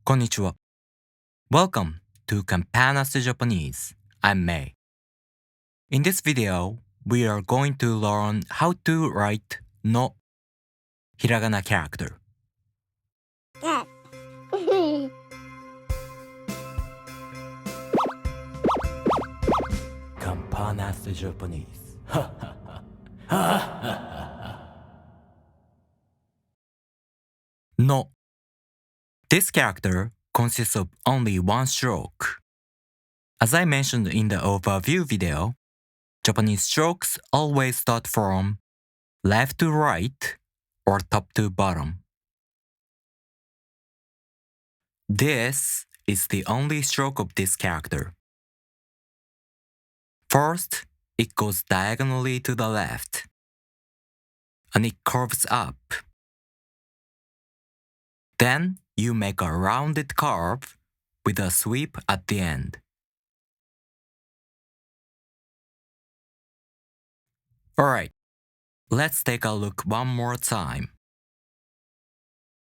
こんにちは。Welcome to Campanas Japanese. I'm May. In this video, we are going to learn how to write No Hiragana character. Campanas Japanese. No. This character consists of only one stroke. As I mentioned in the overview video, Japanese strokes always start from left to right or top to bottom. This is the only stroke of this character. First, it goes diagonally to the left, and it curves up. Then you make a rounded curve with a sweep at the end. Alright, let's take a look one more time.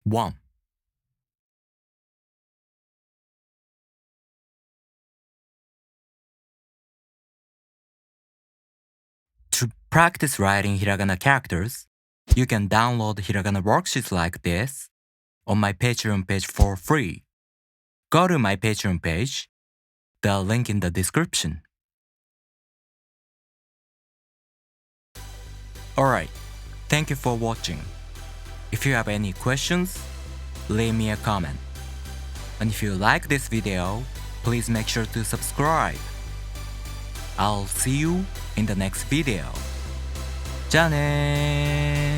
1. To practice writing hiragana characters, you can download hiragana worksheets like this on my Patreon page for free. Go to my Patreon page, the link in the description. Alright, thank you for watching. If you have any questions, leave me a comment. And if you like this video, please make sure to subscribe. I'll see you in the next video. じゃあねー。